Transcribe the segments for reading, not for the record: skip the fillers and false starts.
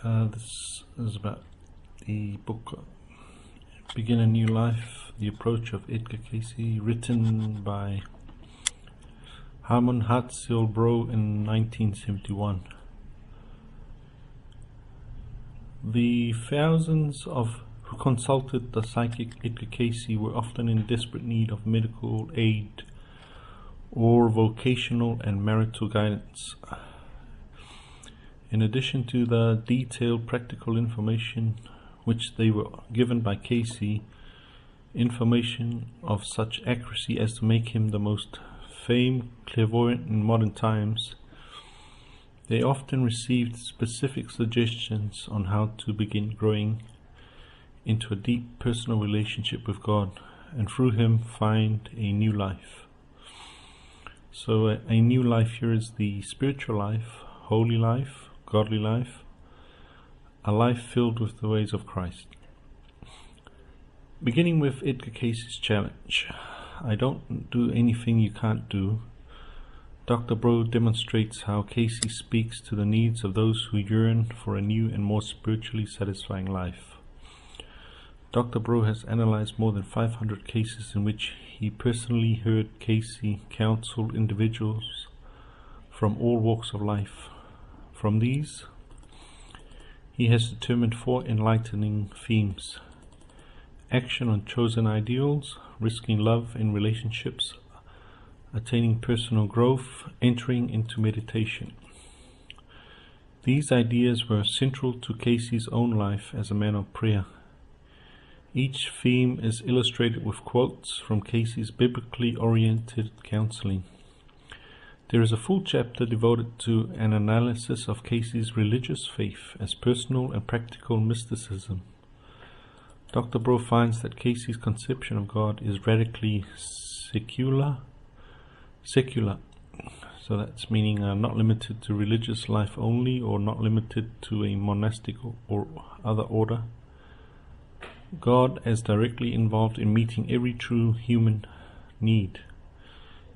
This is about the book Begin a New Life, The Approach of Edgar Cayce, written by Harmon Hartzell-Bro in 1971. The thousands who consulted the psychic Edgar Cayce were often in desperate need of medical aid or vocational and marital guidance. In addition to the detailed practical information which they were given by Cayce, information of such accuracy as to make him the most famed clairvoyant in modern times, they often received specific suggestions on how to begin growing into a deep personal relationship with God, and through him find a new life. So a new life here is the spiritual life, holy life, godly life, a life filled with the ways of Christ. Beginning with Edgar Cayce's challenge, I don't do anything you can't do. Dr. Bro demonstrates how Cayce speaks to the needs of those who yearn for a new and more spiritually satisfying life. Dr. Bro has analyzed more than 500 cases in which he personally heard Cayce counsel individuals from all walks of life. From these, he has determined 4 enlightening themes: action on chosen ideals, risking love in relationships, attaining personal growth, entering into meditation. These ideas were central to Cayce's own life as a man of prayer. Each theme is illustrated with quotes from Cayce's biblically oriented counseling. There is a full chapter devoted to an analysis of Cayce's religious faith as personal and practical mysticism. Dr. Bro finds that Cayce's conception of God is radically secular, so that's meaning not limited to religious life only, or not limited to a monastic or other order. God as directly involved in meeting every true human need,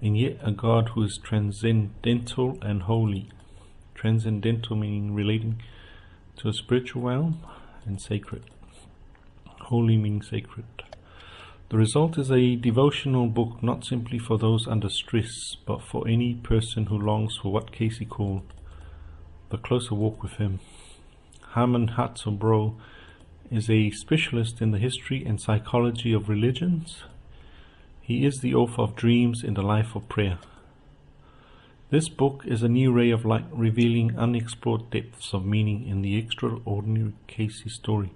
and yet a God who is transcendental and holy. Transcendental meaning relating to a spiritual realm, and sacred. Holy meaning sacred. The result is a devotional book not simply for those under stress, but for any person who longs for what Cayce called the closer walk with him. Harmon Hartzell-Bro is a specialist in the history and psychology of religions. He is the author of Dreams in the Life of Prayer. This book is a new ray of light revealing unexplored depths of meaning in the extraordinary Cayce story.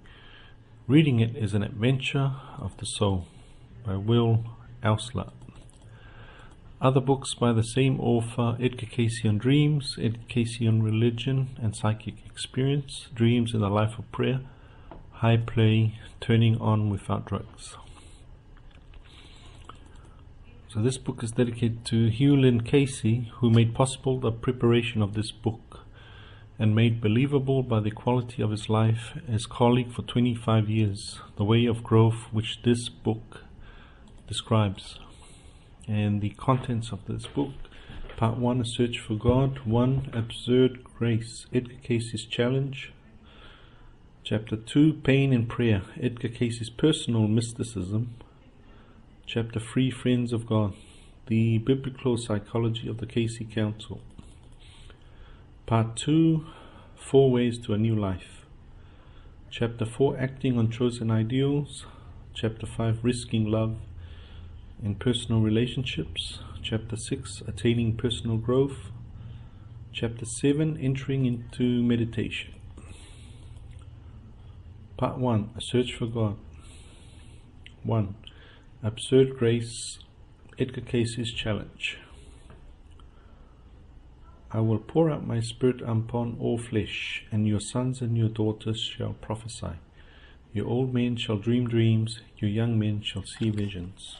Reading it is an adventure of the soul, by Will Elsler. Other books by the same author: Edgar Cayce on Dreams, Edgar Cayce on Religion and Psychic Experience, Dreams in the Life of Prayer, High Play, Turning On Without Drugs. So this book is dedicated to Hugh Lynn Cayce, who made possible the preparation of this book and made believable by the quality of his life as colleague for 25 years, the way of growth which this book describes. And the contents of this book: Part 1, A Search for God. 1, Absurd Grace, Edgar Cayce's challenge. Chapter 2, Pain and Prayer, Edgar Cayce's personal mysticism. Chapter 3, Friends of God, the biblical psychology of the Cayce Council. Part 2, 4 Ways to a New Life. Chapter 4, Acting on Chosen Ideals. Chapter 5, Risking Love in Personal Relationships. Chapter 6, Attaining Personal Growth. Chapter 7, Entering into Meditation. Part 1, A Search for God. 1. Absurd Grace, Edgar Cayce's challenge. I will pour out my spirit upon all flesh, and your sons and your daughters shall prophesy. Your old men shall dream dreams, your young men shall see visions.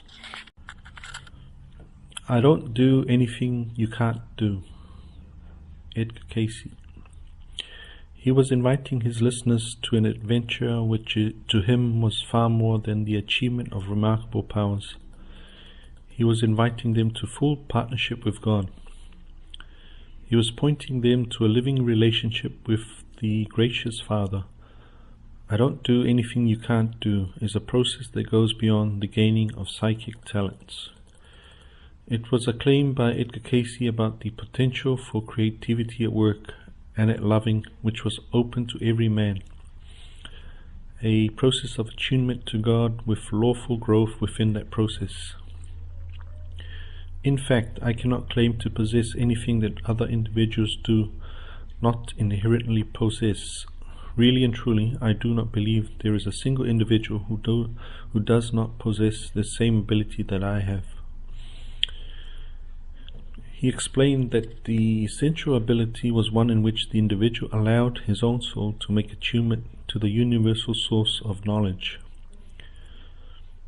I don't do anything you can't do. Edgar Cayce. He was inviting his listeners to an adventure which to him was far more than the achievement of remarkable powers. He was inviting them to full partnership with God. He was pointing them to a living relationship with the gracious Father. "I don't do anything you can't do" is a process that goes beyond the gaining of psychic talents. It was a claim by Edgar Cayce about the potential for creativity at work and at loving, which was open to every man. A process of attunement to God with lawful growth within that process. In fact, I cannot claim to possess anything that other individuals do not inherently possess. Really and truly, I do not believe there is a single individual who does not possess the same ability that I have. He explained that the essential ability was one in which the individual allowed his own soul to make attunement to the universal source of knowledge.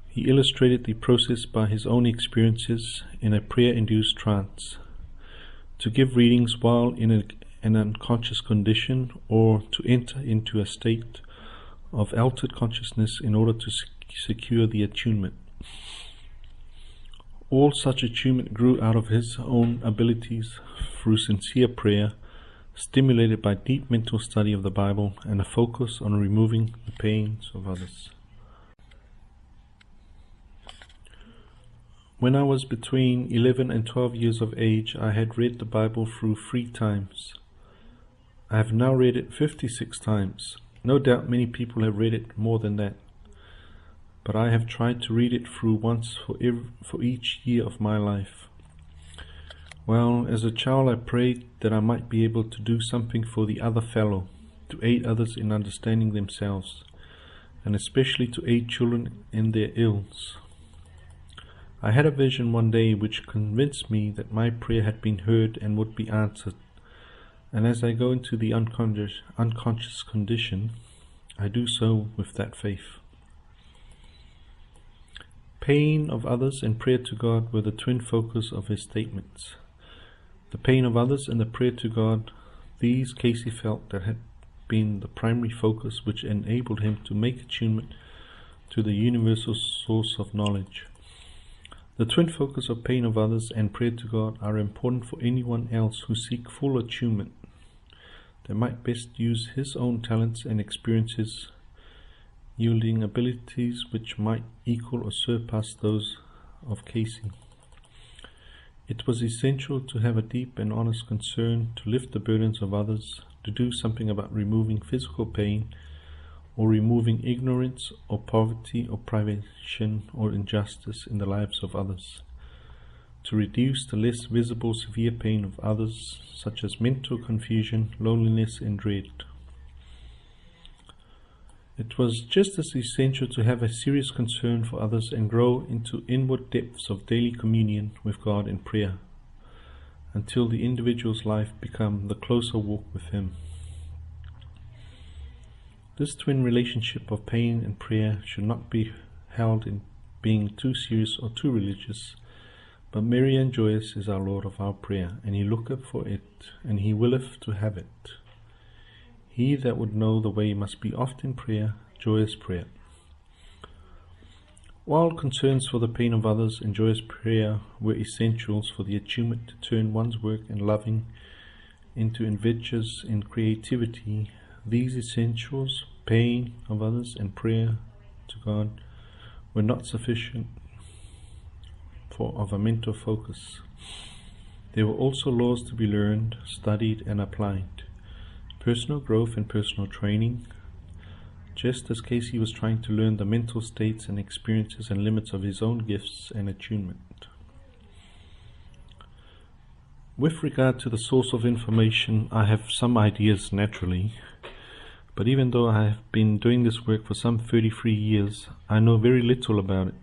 He illustrated the process by his own experiences in a prayer-induced trance. To give readings while in an unconscious condition, or to enter into a state of altered consciousness in order to secure the attunement. All such attunement grew out of his own abilities through sincere prayer, stimulated by deep mental study of the Bible and a focus on removing the pains of others. When I was between 11 and 12 years of age, I had read the Bible through 3 times. I have now read it 56 times. No doubt many people have read it more than that. But I have tried to read it through once for each year of my life. Well, as a child I prayed that I might be able to do something for the other fellow, to aid others in understanding themselves, and especially to aid children in their ills. I had a vision one day which convinced me that my prayer had been heard and would be answered, and as I go into the unconscious condition, I do so with that faith. Pain of others and prayer to God were the twin focus of his statements. The pain of others and the prayer to God, these Cayce felt that had been the primary focus which enabled him to make attunement to the universal source of knowledge. The twin focus of pain of others and prayer to God are important for anyone else who seek full attunement, that might best use his own talents and experiences, yielding abilities which might equal or surpass those of Cayce. It was essential to have a deep and honest concern to lift the burdens of others, to do something about removing physical pain, or removing ignorance or poverty or privation or injustice in the lives of others, to reduce the less visible severe pain of others, such as mental confusion, loneliness and dread. It was just as essential to have a serious concern for others and grow into inward depths of daily communion with God in prayer, until the individual's life become the closer walk with Him. This twin relationship of pain and prayer should not be held in being too serious or too religious, but merry and joyous is our Lord of our prayer, and He looketh for it, and He willeth to have it. He that would know the way must be oft in prayer, joyous prayer. While concerns for the pain of others and joyous prayer were essentials for the attunement to turn one's work and loving into adventures in creativity, these essentials, pain of others and prayer to God, were not sufficient of a mental focus. There were also laws to be learned, studied and applied. Personal growth and personal training, just as Cayce was trying to learn the mental states and experiences and limits of his own gifts and attunement. With regard to the source of information, I have some ideas naturally, but even though I have been doing this work for some 33 years, I know very little about it.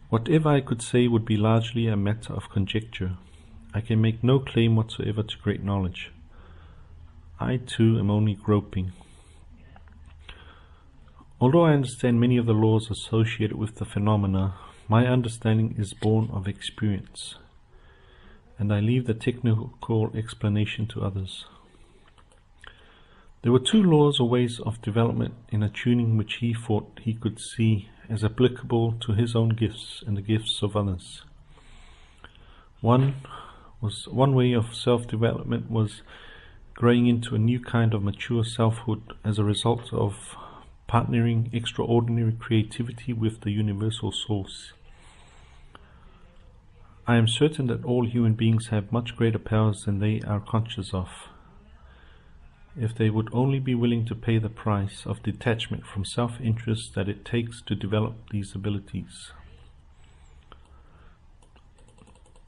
Whatever I could say would be largely a matter of conjecture. I can make no claim whatsoever to great knowledge. I too am only groping. Although I understand many of the laws associated with the phenomena, my understanding is born of experience, and I leave the technical explanation to others. There were 2 laws or ways of development in attuning which he thought he could see as applicable to his own gifts and the gifts of others. One one way of self-development was growing into a new kind of mature selfhood as a result of partnering extraordinary creativity with the universal source. I am certain that all human beings have much greater powers than they are conscious of, if they would only be willing to pay the price of detachment from self-interest that it takes to develop these abilities.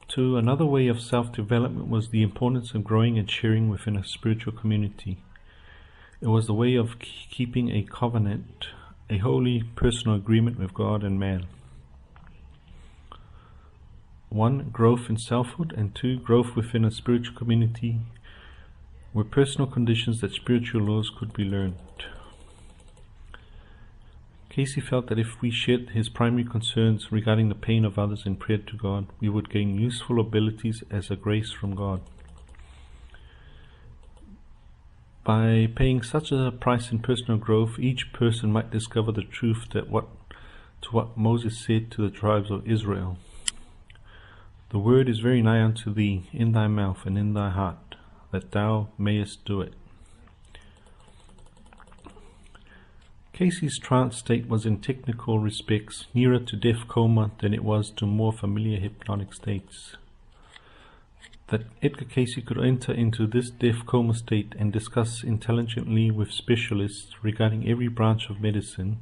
2. Another way of self-development was the importance of growing and sharing within a spiritual community. It was the way of keeping a covenant, a holy personal agreement with God and man. 1. Growth in selfhood, and 2. Growth within a spiritual community were personal conditions that spiritual laws could be learned. Cayce felt that if we shared his primary concerns regarding the pain of others in prayer to God, we would gain useful abilities as a grace from God. By paying such a price in personal growth, each person might discover the truth that what Moses said to the tribes of Israel. The word is very nigh unto thee, in thy mouth and in thy heart, that thou mayest do it. Cayce's trance state was in technical respects nearer to death coma than it was to more familiar hypnotic states. That Edgar Cayce could enter into this death coma state and discuss intelligently with specialists regarding every branch of medicine,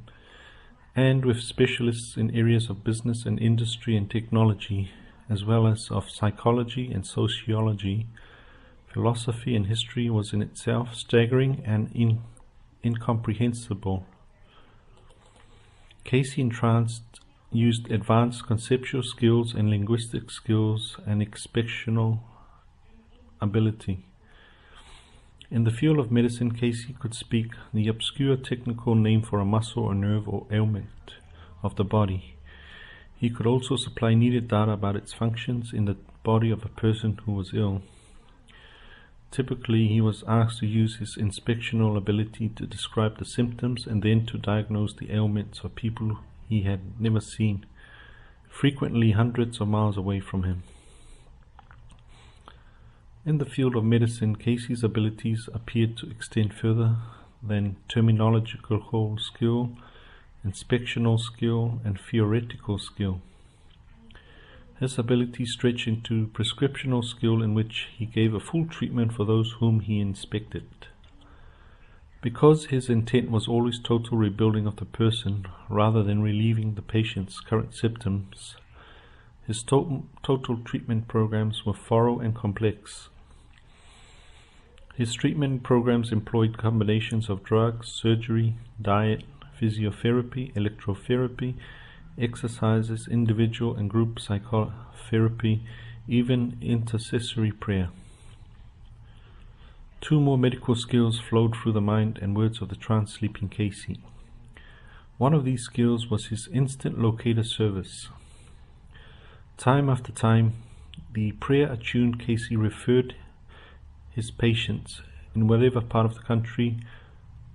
and with specialists in areas of business and industry and technology, as well as of psychology and sociology, philosophy and history, was in itself staggering and incomprehensible. Cayce entranced used advanced conceptual skills and linguistic skills and expressional ability. In the field of medicine, Cayce could speak the obscure technical name for a muscle or nerve or ailment of the body. He could also supply needed data about its functions in the body of a person who was ill. Typically, he was asked to use his inspectional ability to describe the symptoms and then to diagnose the ailments of people he had never seen, frequently hundreds of miles away from him. In the field of medicine, Cayce's abilities appeared to extend further than terminological skill, inspectional skill, and theoretical skill. His ability stretched into prescriptional skill, in which he gave a full treatment for those whom he inspected. Because his intent was always total rebuilding of the person, rather than relieving the patient's current symptoms, his total treatment programs were thorough and complex. His treatment programs employed combinations of drugs, surgery, diet, physiotherapy, electrotherapy, exercises, individual and group psychotherapy, even intercessory prayer. 2 more medical skills flowed through the mind and words of the trance-sleeping Cayce. One of these skills was his instant locator service. Time after time, the prayer-attuned Cayce referred his patients, in whatever part of the country,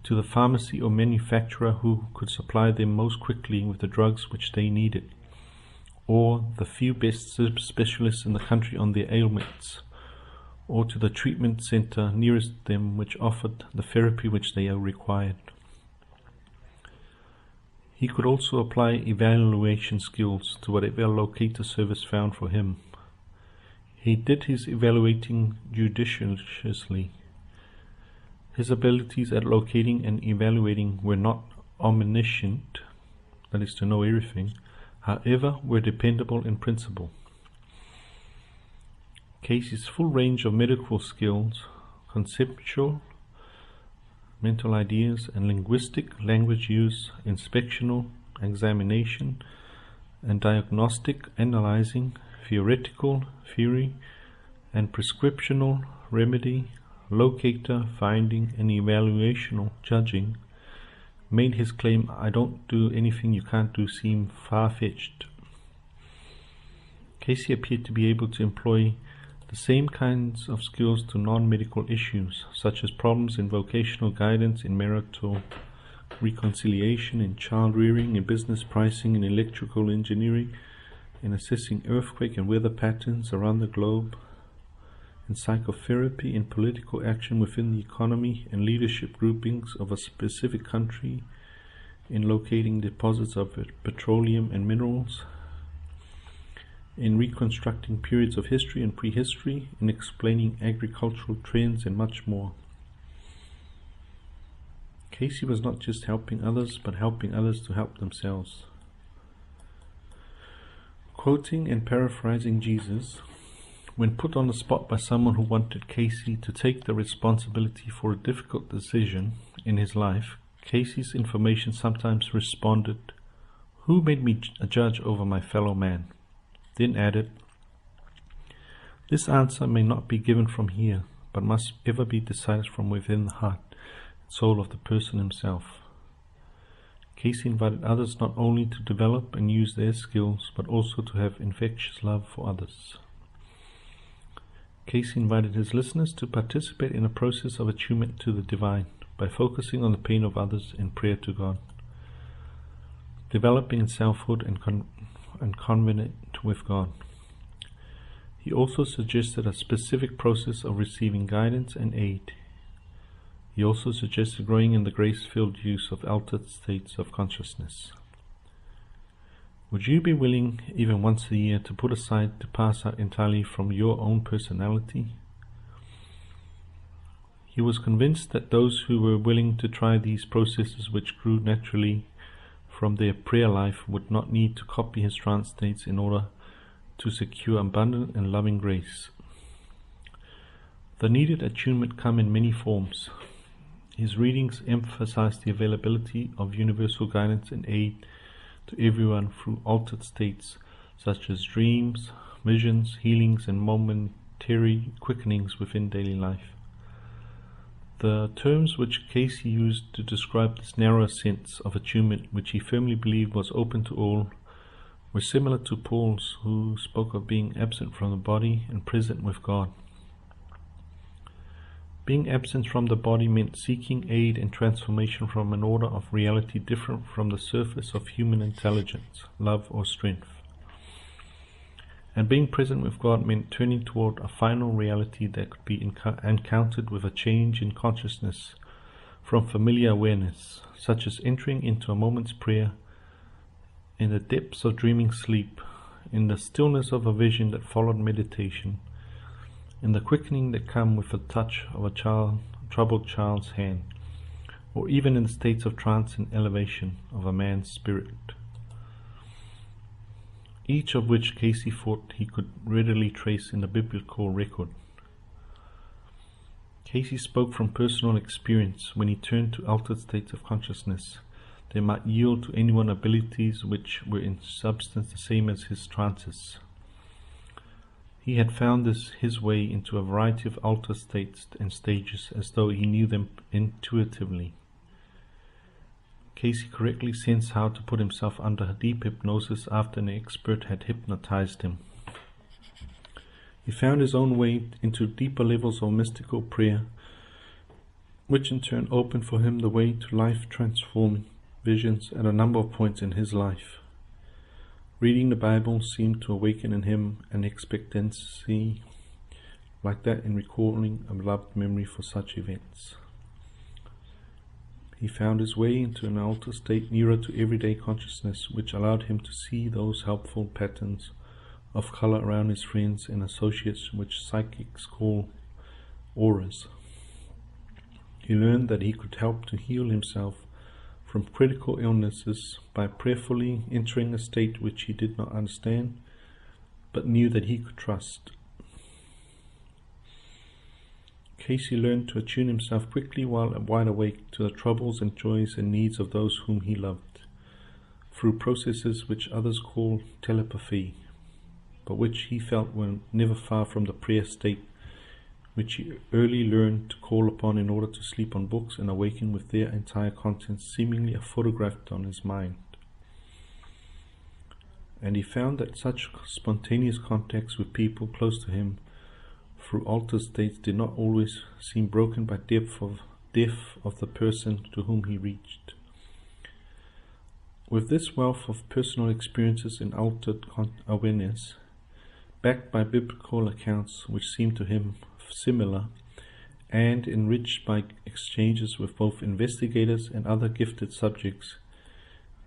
to the pharmacy or manufacturer who could supply them most quickly with the drugs which they needed, or the few best specialists in the country on their ailments, or to the treatment center nearest them which offered the therapy which they required. He could also apply evaluation skills to whatever locator service found for him. He did his evaluating judiciously. His abilities at locating and evaluating were not omniscient, that is, to know everything, however, were dependable in principle. Cayce's full range of medical skills, conceptual, mental ideas, and linguistic language use, inspectional, examination, and diagnostic, analyzing, theoretical, theory, and prescriptional, remedy, locator, finding, and evaluational judging, made his claim, "I don't do anything you can't do," seem far-fetched. Cayce appeared to be able to employ the same kinds of skills to non-medical issues, such as problems in vocational guidance, in marital reconciliation, in child-rearing, in business pricing, in electrical engineering, in assessing earthquake and weather patterns around the globe, in psychotherapy, in political action within the economy and leadership groupings of a specific country, in locating deposits of petroleum and minerals, in reconstructing periods of history and prehistory, in explaining agricultural trends, and much more. Cayce was not just helping others, but helping others to help themselves. Quoting and paraphrasing Jesus, when put on the spot by someone who wanted Cayce to take the responsibility for a difficult decision in his life, Cayce's information sometimes responded, "Who made me a judge over my fellow man?" Then added, "This answer may not be given from here, but must ever be decided from within the heart and soul of the person himself." Cayce invited others not only to develop and use their skills, but also to have infectious love for others. Cayce invited his listeners to participate in a process of attunement to the divine by focusing on the pain of others in prayer to God, developing in selfhood and covenant with God. He also suggested a specific process of receiving guidance and aid. He also suggested growing in the grace-filled use of altered states of consciousness. Would you be willing, even once a year, to put aside to pass out entirely from your own personality? He was convinced that those who were willing to try these processes, which grew naturally from their prayer life, would not need to copy his trance states in order to secure abundant and loving grace. The needed attunement come in many forms. His readings emphasize the availability of universal guidance and aid to everyone through altered states such as dreams, visions, healings, and momentary quickenings within daily life. The terms which Cayce used to describe this narrower sense of attunement, which he firmly believed was open to all, were similar to Paul's, who spoke of being absent from the body and present with God. Being absent from the body meant seeking aid and transformation from an order of reality different from the surface of human intelligence, love, or strength. And being present with God meant turning toward a final reality that could be encountered with a change in consciousness from familiar awareness, such as entering into a moment's prayer, in the depths of dreaming sleep, in the stillness of a vision that followed meditation, in the quickening that come with the touch of a troubled child's hand, or even in the states of trance and elevation of a man's spirit. Each of which Cayce thought he could readily trace in the biblical record. Cayce spoke from personal experience when he turned to altered states of consciousness. They might yield to anyone abilities which were in substance the same as his trances. He had found his way into a variety of altered states and stages as though he knew them intuitively. Cayce correctly sensed how to put himself under deep hypnosis after an expert had hypnotized him. He found his own way into deeper levels of mystical prayer, which in turn opened for him the way to life-transforming visions at a number of points in his life. Reading the Bible seemed to awaken in him an expectancy like that in recalling a beloved memory for such events. He found his way into an altered state nearer to everyday consciousness, which allowed him to see those helpful patterns of color around his friends and associates, which psychics call auras. He learned that he could help to heal himself from critical illnesses by prayerfully entering a state which he did not understand, but knew that he could trust. Cayce learned to attune himself quickly while wide awake to the troubles and joys and needs of those whom he loved, through processes which others call telepathy, but which he felt were never far from the prayer state which he early learned to call upon in order to sleep on books and awaken with their entire contents seemingly photographed on his mind. And he found that such spontaneous contacts with people close to him through altered states did not always seem broken by death of the person to whom he reached. With this wealth of personal experiences in altered awareness, backed by biblical accounts which seemed to him similar, and enriched by exchanges with both investigators and other gifted subjects.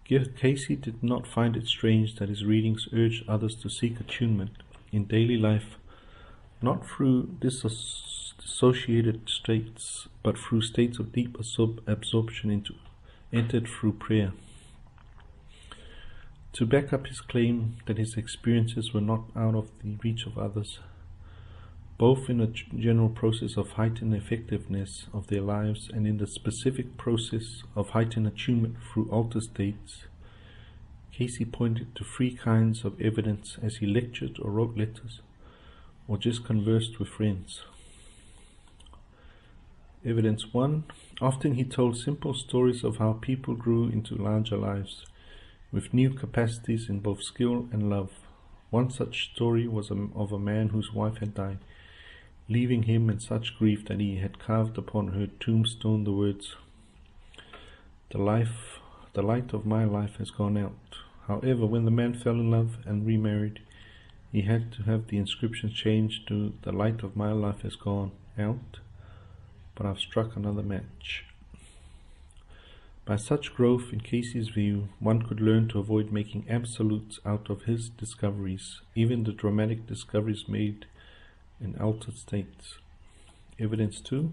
Cayce did not find it strange that his readings urged others to seek attunement in daily life, not through dissociated states, but through states of deep absorption entered through prayer. To back up his claim that his experiences were not out of the reach of others, both in a general process of heightened effectiveness of their lives and in the specific process of heightened attunement through altered states, Cayce pointed to three kinds of evidence as he lectured or wrote letters, or just conversed with friends. Evidence 1. Often he told simple stories of how people grew into larger lives, with new capacities in both skill and love. One such story was of a man whose wife had died, leaving him in such grief that he had carved upon her tombstone the words, the light of my life has gone out. However, when the man fell in love and remarried, he had to have the inscription changed to, the light of my life has gone out, but I've struck another match. By such growth, in Cayce's view, one could learn to avoid making absolutes out of his discoveries, even the dramatic discoveries made in altered states. Evidence 2.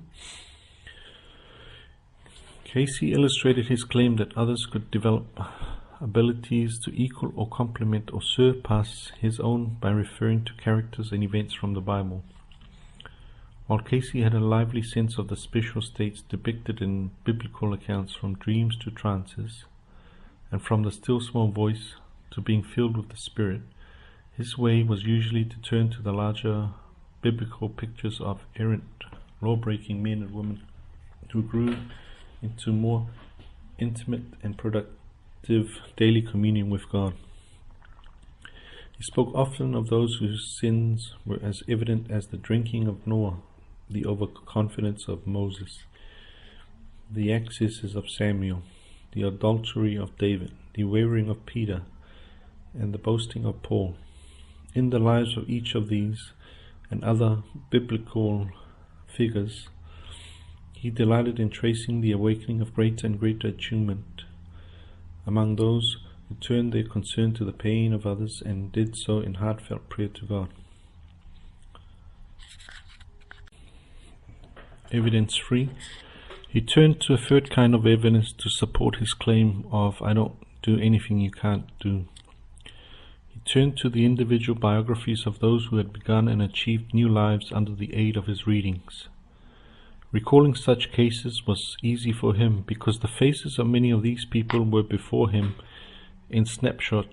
Cayce illustrated his claim that others could develop abilities to equal or complement or surpass his own by referring to characters and events from the Bible. While Cayce had a lively sense of the special states depicted in biblical accounts, from dreams to trances, and from the still small voice to being filled with the Spirit, his way was usually to turn to the larger biblical pictures of errant, law-breaking men and women who grew into more intimate and productive daily communion with God. He spoke often of those whose sins were as evident as the drinking of Noah, the overconfidence of Moses, the excesses of Samuel, the adultery of David, the wavering of Peter, and the boasting of Paul. In the lives of each of these and other biblical figures, he delighted in tracing the awakening of greater and greater attunement among those who turned their concern to the pain of others and did so in heartfelt prayer to God. Evidence 3. He turned to a third kind of evidence to support his claim of, I don't do anything you can't do. He turned to the individual biographies of those who had begun and achieved new lives under the aid of his readings. Recalling such cases was easy for him because the faces of many of these people were before him in snapshots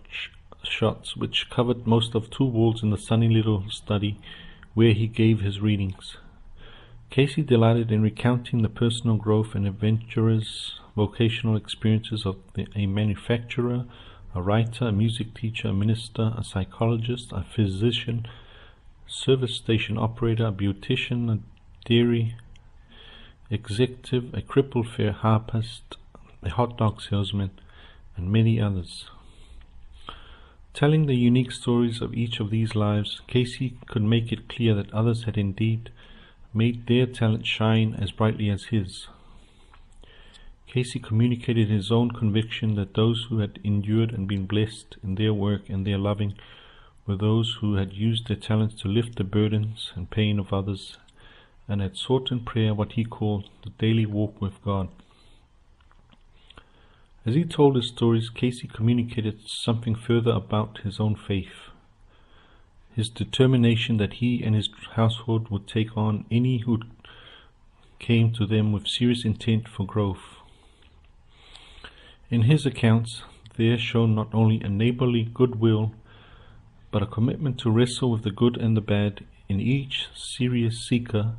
which covered most of 2 walls in the sunny little study where he gave his readings. Cayce delighted in recounting the personal growth and adventurous vocational experiences of a manufacturer, a writer, a music teacher, a minister, a psychologist, a physician, service station operator, a beautician, a dairy executive, a crippled fair harpist, a hot dog salesman, and many others. Telling the unique stories of each of these lives, Cayce could make it clear that others had indeed made their talent shine as brightly as his. Cayce communicated his own conviction that those who had endured and been blessed in their work and their loving were those who had used their talents to lift the burdens and pain of others and had sought in prayer what he called the daily walk with God. As he told his stories, Cayce communicated something further about his own faith, his determination that he and his household would take on any who came to them with serious intent for growth. In his accounts, there shone not only a neighborly goodwill, but a commitment to wrestle with the good and the bad in each serious seeker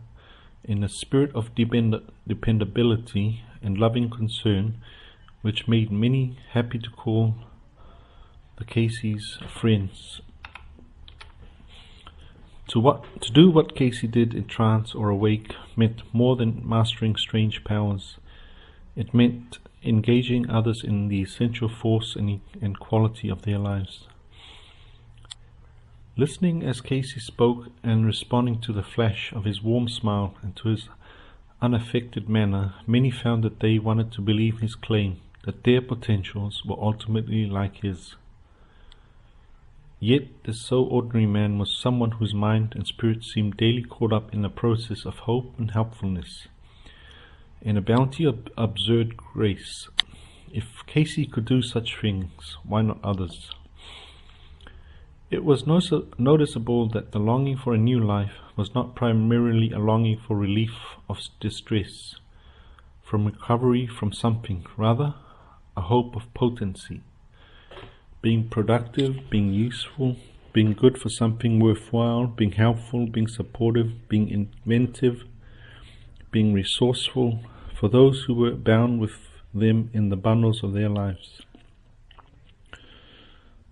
in a spirit of dependability and loving concern, which made many happy to call the Cayce's friends. To do what Cayce did in trance or awake meant more than mastering strange powers. It meant engaging others in the essential force and quality of their lives. Listening as Cayce spoke and responding to the flash of his warm smile and to his unaffected manner, many found that they wanted to believe his claim that their potentials were ultimately like his. Yet this so ordinary man was someone whose mind and spirit seemed daily caught up in a process of hope and helpfulness, in a bounty of absurd grace. If Cayce could do such things, why not others? It was noticeable that the longing for a new life was not primarily a longing for relief of distress, from recovery from something, rather a hope of potency, being productive, being useful, being good for something worthwhile, being helpful, being supportive, being inventive, being resourceful for those who were bound with them in the bundles of their lives.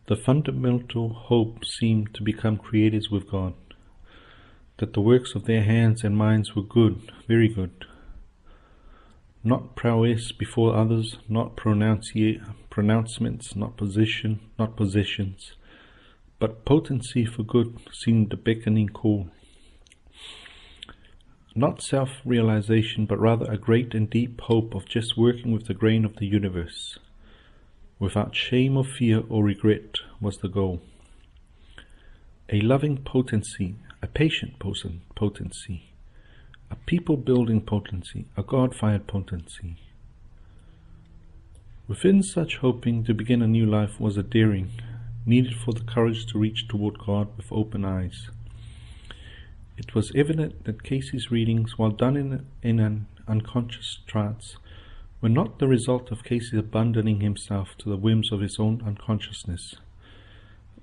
The fundamental hope seemed to become creators with God, that the works of their hands and minds were good, very good. Not prowess before others, not pronouncements, not position, not possessions, but potency for good seemed a beckoning call. Not self-realization, but rather a great and deep hope of just working with the grain of the universe, without shame or fear or regret, was the goal. A loving potency, a patient potency, a people-building potency, a God-fired potency. Within such hoping to begin a new life was a daring, needed for the courage to reach toward God with open eyes. It was evident that Cayce's readings, while done in an unconscious trance, were not the result of Cayce abandoning himself to the whims of his own unconsciousness,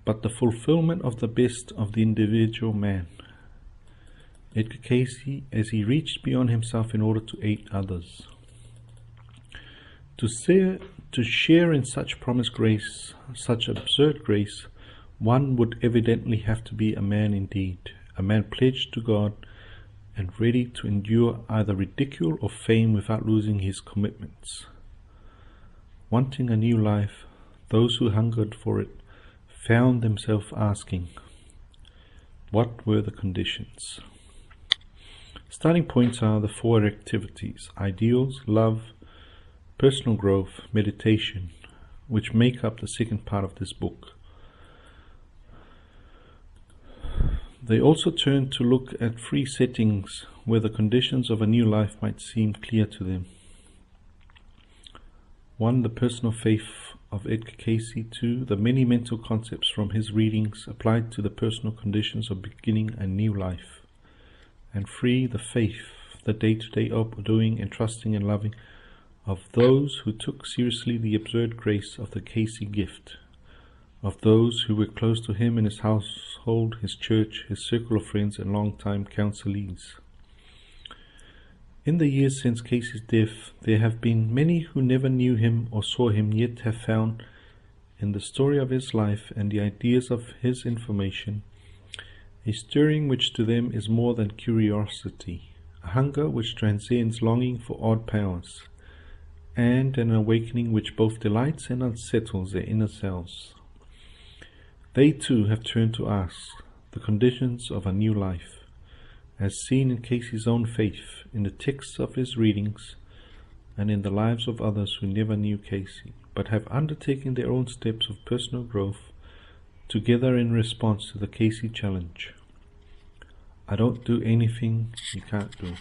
but the fulfillment of the best of the individual man. Edgar Cayce, as he reached beyond himself in order to aid others. To share in such promised grace, such absurd grace, one would evidently have to be a man indeed, a man pledged to God and ready to endure either ridicule or fame without losing his commitments. Wanting a new life, those who hungered for it found themselves asking, what were the conditions? Starting points are the four activities: ideals, love, personal growth, meditation, which make up the second part of this book. They also turn to look at three settings where the conditions of a new life might seem clear to them. 1. The personal faith of Edgar Cayce. 2. The many mental concepts from his readings applied to the personal conditions of beginning a new life. And 3. The faith, the day-to-day doing and trusting and loving of those who took seriously the absurd grace of the Cayce gift, of those who were close to him in his household, his church, his circle of friends and long-time counselees. In the years since Cayce's death, there have been many who never knew him or saw him, yet have found in the story of his life and the ideas of his information a stirring which to them is more than curiosity, a hunger which transcends longing for odd powers, and an awakening which both delights and unsettles their inner selves. They too have turned to ask the conditions of a new life, as seen in Cayce's own faith, in the texts of his readings, and in the lives of others who never knew Cayce, but have undertaken their own steps of personal growth, together in response to the Cayce challenge. I don't do anything you can't do.